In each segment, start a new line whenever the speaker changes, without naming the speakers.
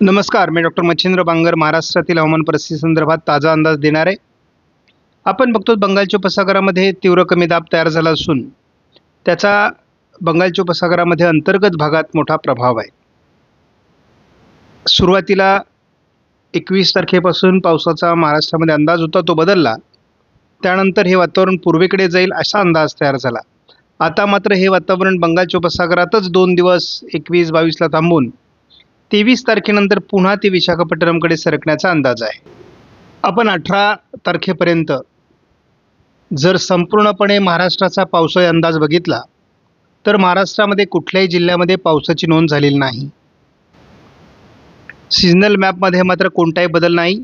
नमस्कार, मी डॉक्टर मच्छिंद्र बांगर महाराष्ट्रातील हवामान परिस्थिती संदर्भात ताजा अंदाज देणार आहे. आपण बघतो बंगालच्या उपसागरामध्ये तीव्र कमी दाब तयार झाला असून त्याचा बंगालच्या उपसागरामध्ये अंतर्गत भागात मोठा प्रभाव आहे. सुरुवातीला 21 तारखेपासून पावसाचा महाराष्ट्रामध्ये अंदाज होता, तो बदलला. त्यानंतर हे वातावरण पूर्वेकडे जाईल असा अंदाज तयार झाला. आता मात्र हे वातावरण बंगालच्या उपसागरातच 2 दिवस 21-22ला थांबून 23 तारखेनंतर पुन्हा ते विशाखापट्टणमकडे सरकण्याचा अंदाज आहे. आपण 18 तारखेपर्यंत जर संपूर्णपणे महाराष्ट्राचा पावसाळी अंदाज बघितला तर महाराष्ट्रामध्ये कुठल्याही जिल्ह्यामध्ये पावसाची नोंद झालेली नाही. सीझनल मॅपमध्ये मात्र कोणताही बदल नाही.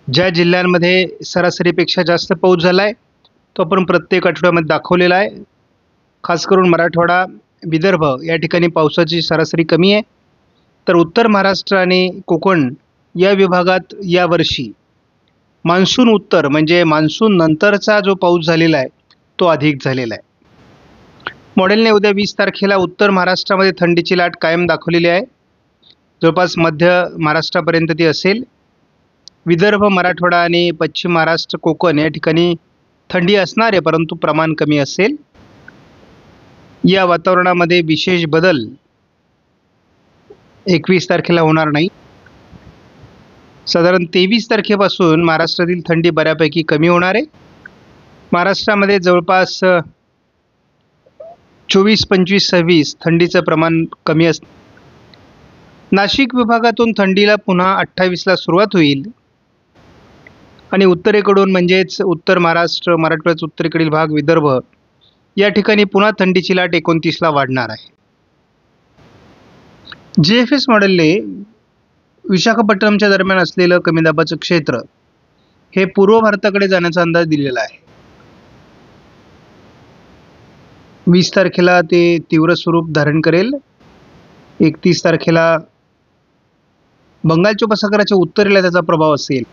ज्या जिल्ह्यांमध्ये सरासरीपेक्षा जास्त पाऊस झाला आहे तो आपण प्रत्येक आठवड्यामध्ये दाखवलेला आहे. खास करून मराठवाडा, विदर्भ या ठिकाणी पावसाची सरासरी कमी आहे. तर उत्तर महाराष्ट्र आणि कोकण या विभागात यावर्षी मान्सून उत्तर म्हणजे मान्सून नंतरचा जो पाऊस झालेला आहे तो अधिक झालेला आहे. मॉडेलने उद्या 20 तारखेला उत्तर महाराष्ट्रामध्ये थंडीची लाट कायम दाखवलेली आहे. जवळपास मध्य महाराष्ट्रापर्यंत ती असेल. विदर्भ, मराठवाडा आणि पश्चिम महाराष्ट्र, कोकण या ठिकाणी थंडी असणार आहे, परंतु प्रमाण कमी असेल. या वातावरणामध्ये विशेष बदल 21 तारखेला होणार नाही. साधारण 23 तारखेपासून महाराष्ट्रातील थंडी बऱ्यापैकी कमी होणार आहे. महाराष्ट्रामध्ये जवळपास 24, 25, 26 थंडीचं प्रमाण कमी असतं. नाशिक विभागातून थंडीला पुन्हा 28ला सुरुवात होईल आणि उत्तरेकडून म्हणजेच उत्तर महाराष्ट्र, मराठवाड्याचा उत्तरेकडील भाग, विदर्भ या ठिकाणी पुन्हा थंडीची लाट 29ला वाढणार आहे. GFS मॉडेलने विशाखापट्टणमच्या दरम्यान असलेलं कमी दाबाचं क्षेत्र हे पूर्व भारताकडे जाण्याचा अंदाज दिलेला आहे. 20 तारखेला ते तीव्र स्वरूप धारण करेल. 31 तारखेला बंगालच्या उपसागराच्या उत्तरेला त्याचा प्रभाव असेल.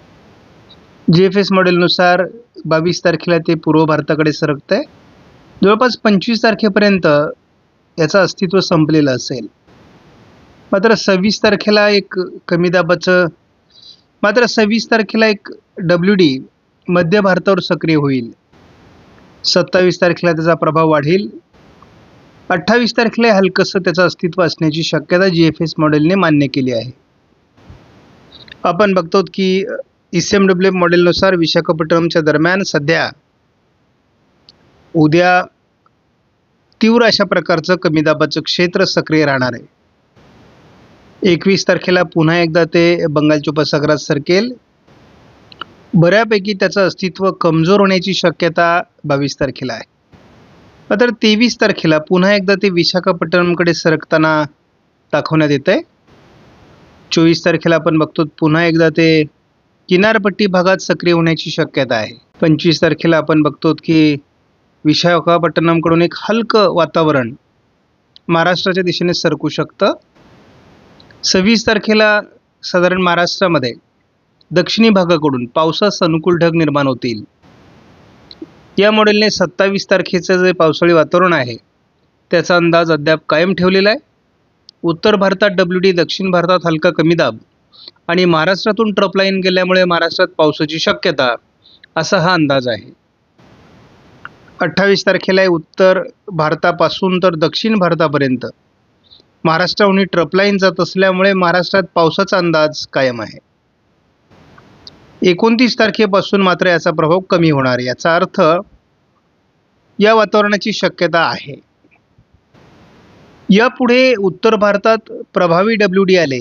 GFS मॉडेलनुसार 22 तारखेला ते पूर्व भारताकडे सरकत आहे. जवळपास 25 तारखेपर्यंत याचं अस्तित्व संपलेलं असेल. मात्र 26 तारखेला एक कमी दाबाचं 26 तारखेला एक WD मध्य भारतावर सक्रिय होईल. 27 तारखेला त्याचा प्रभाव वाढेल. 28 तारखेला हलकंसं त्याचं अस्तित्व असण्याची शक्यता GFS मॉडेलने मान्य केली आहे. आपण बघतो की ECMWF मॉडेलनुसार विशाखापट्टणमच्या दरम्यान सध्या उद्या तीव्र अशा प्रकारचं कमी दाबाचं क्षेत्र सक्रिय राहणार आहे. 21 तारखेला पुन्हा एकदा ते बंगालच्या उपसागरात सरकेल. बऱ्यापैकी त्याचं अस्तित्व कमजोर होण्याची शक्यता 22 तारखेला आहे. मात्र 23 तारखेला पुन्हा एकदा ते विशाखापट्टणमकडे सरकताना दाखवण्यात येत आहे. 24 तारखेला आपण बघतो पुन्हा एकदा ते किनारपट्टी भागात सक्रिय होण्याची शक्यता आहे. 25 तारखेला आपण बघतो की विशाखापट्टणमकडून एक हलकं वातावरण महाराष्ट्राच्या दिशेने सरकू शकतं. 26 तारखेला साधारण महाराष्ट्रामध्ये दक्षिणी भागाकडून पावसास अनुकूल ढग निर्माण होतील. या मॉडेलने 27 तारखेचं जे पावसाळी वातावरण आहे त्याचा अंदाज अद्याप कायम ठेवलेला आहे. उत्तर भारतात WD, दक्षिण भारतात हलका कमी दाब आणि महाराष्ट्रातून ट्रफ लाईन गेल्यामुळे महाराष्ट्रात पावसाची शक्यता असा हा अंदाज आहे. 28 तारखेला उत्तर भारतापासून तर दक्षिण भारतापर्यंत महाराष्ट्राहून ट्रफ लाईन जात असल्यामुळे महाराष्ट्रात पावसाचा अंदाज कायम आहे. 29 तारखेपासून मात्र याचा प्रभाव कमी होणार आहे. याचा अर्थ या वातावरणाची शक्यता आहे. यापुढे उत्तर भारतात प्रभावी WD आले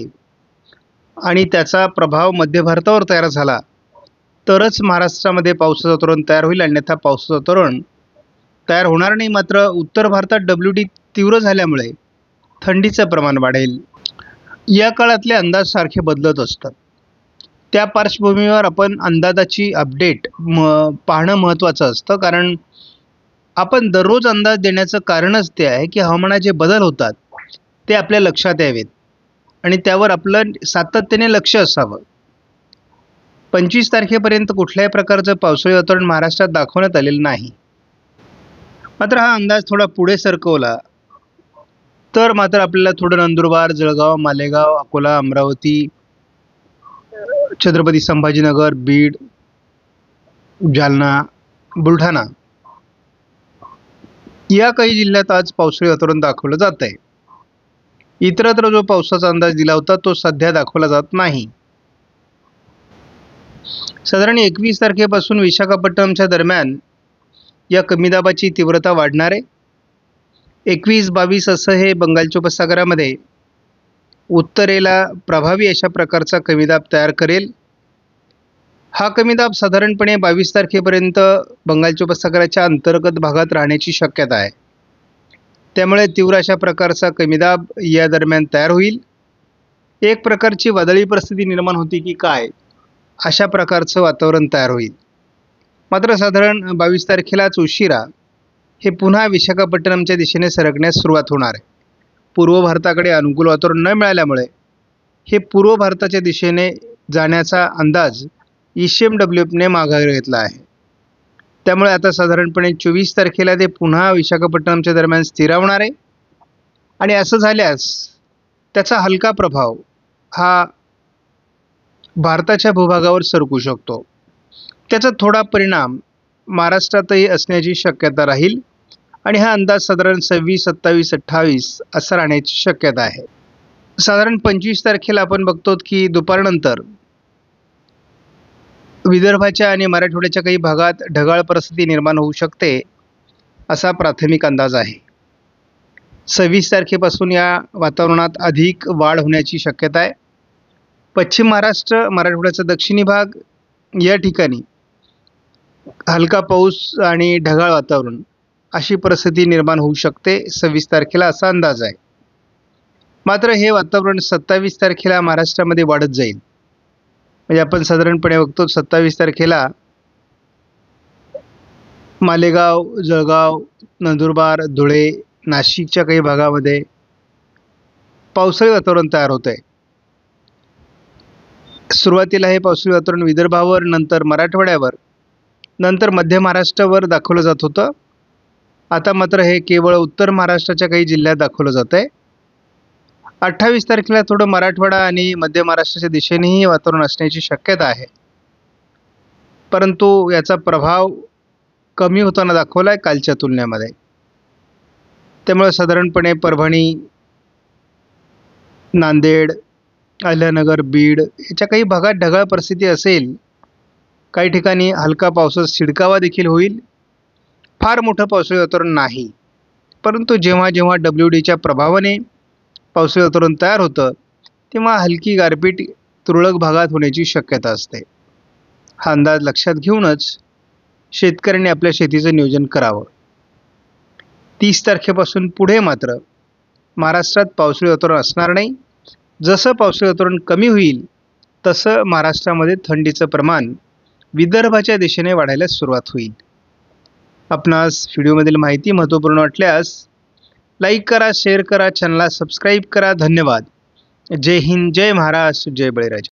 आणि त्याचा प्रभाव मध्य भारतावर तयार झाला तरच महाराष्ट्रामध्ये पावसाचं वातावरण तयार होईल, अन्यथा पावसाचं वातावरण तयार होणार नाही. मात्र उत्तर भारतात WD तीव्र झाल्यामुळे थंडीचं प्रमाण वाढेल. या काळातले अंदाज सारखे बदलत असतात. त्या पार्श्वभूमीवर आपण अंदाजाची अपडेट पाहणं महत्त्वाचं असतं, कारण आपण दररोज अंदाज देण्याचं कारणच ते आहे की हवामानाचे बदल होतात ते आपल्या लक्षात यावेत आणि त्यावर आपलं सातत्याने लक्ष असावं. 25 तारखेपर्यंत कुठल्याही प्रकारचं पावसाळी वातावरण महाराष्ट्रात दाखवण्यात आलेलं नाही. मात्र हा अंदाज थोडा पुढे सरकवला तर मात्र आपल्याला थोडं नंदुरबार, जळगाव, मालेगाव, अकोला, अमरावती, छत्रपती संभाजीनगर, बीड, जालना, बुलढाणा या काही जिल्ह्यात आज पावसाळी वातावरण दाखवलं जात आहे. इतरत्र जो पावसाचा अंदाज दिला होता तो सध्या दाखवला जात नाही. साधारण 21 तारखेपासून विशाखापट्टणमच्या दरम्यान या कमी दाबाची तीव्रता वाढणार आहे. 21-22 असं हे बंगालच्या उपसागरामध्ये उत्तरेला प्रभावी अशा प्रकारचा कमी दाब तयार करेल. हा कमी दाब साधारणपणे 22 तारखेपर्यंत बंगालच्या उपसागराच्या अंतर्गत भागात राहण्याची शक्यता आहे. त्यामुळे तीव्र अशा प्रकारचा कमी दाब या दरम्यान तयार होईल. एक प्रकारची वादळी परिस्थिती निर्माण होती की काय अशा प्रकारचं वातावरण तयार होईल. मात्र साधारण 22 तारखेलाच उशिरा हे पुन्हा विशाखापट्टणमच्या दिशेने सरकण्यास सुरुवात होणार आहे. पूर्व भारताकडे अनुकूल वातावरण न मिळाल्यामुळे हे पूर्व भारताच्या दिशेने जाण्याचा अंदाज ECMWFने माघारी घेतला आहे. त्यामुळे आता साधारणपणे 24 तारखेला ते पुन्हा विशाखापट्टणमच्या दरम्यान स्थिरावणार आहे आणि असं झाल्यास त्याचा हलका प्रभाव हा भारताच्या भूभागावर सरकू शकतो. त्याचा थोडा परिणाम महाराष्ट्रातही असण्याची शक्यता राहील आणि हा अंदाज साधारण 26, 27, 28 असा राहण्याची शक्यता आहे. साधारण 25 तारखेला आपण बघतो की दुपारनंतर विदर्भाच्या आणि मराठवाड्याच्या काही भागात ढगाळ परिस्थिती निर्माण होऊ शकते असा प्राथमिक अंदाज आहे. 26 तारखेपासून या वातावरणात अधिक वाढ होण्याची शक्यता आहे. पश्चिम महाराष्ट्र, मराठवाड्याचा दक्षिणी भाग या ठिकाणी हलका पाऊस आणि ढगाळ वातावरण अशी परिस्थिती निर्माण होऊ शकते 26 तारखेला असा अंदाज आहे. मात्र हे वातावरण 27 तारखेला महाराष्ट्रामध्ये वाढत जाईल. म्हणजे आपण साधारणपणे बघतो 27 तारखेला मालेगाव, जळगाव, नंदुरबार, धुळे, नाशिकच्या काही भागामध्ये पावसाळी वातावरण तयार होत आहे. सुरुवातीला हे पावसाळी वातावरण विदर्भावर, नंतर मराठवाड्यावर, नंतर मध्य महाराष्ट्रावर दाखवलं जात होतं. आता मात्र हे केवळ उत्तर महाराष्ट्राच्या काही जिल्ह्यात दाखवलं जात आहे. 28 तारखेला थोडं मराठवाडा आणि मध्य महाराष्ट्राच्या दिशेनेही वातावरण असण्याची शक्यता आहे. परंतु याचा प्रभाव कमी होताना दाखवला आहे कालच्या तुलनेमध्ये. त्यामुळे साधारणपणे परभणी, नांदेड, अहिल्यानगर, बीड याच्या काही भागात ढगाळ परिस्थिती असेल. काही ठिकाणी हलका पावसाचा शिडकावा देखील होईल. फार मोठं पावसाळी वातावरण नाही. परंतु जेव्हा जेव्हा WDच्या प्रभावाने पावसाळी वातावरण तयार होतं तेव्हा हलकी गारपीट तुरळक भागात होण्याची शक्यता असते. हा अंदाज लक्षात घेऊनच शेतकऱ्यांनी आपल्या शेतीचं नियोजन करावं. 30 तारखेपासून पुढे मात्र महाराष्ट्रात पावसाळी वातावरण असणार नाही. जसं पावसाळी वातावरण कमी होईल तसं महाराष्ट्रामध्ये थंडीचं प्रमाण विदर्भाच्या दिशेने वाढायला सुरुवात होईल. आपणास व्हिडिओमधील माहिती महत्त्वपूर्ण वाटल्यास लाईक करा, शेअर करा, चॅनलला सबस्क्राईब करा. धन्यवाद. जय हिंद, जय महाराष्ट्र, जय बळीराजा.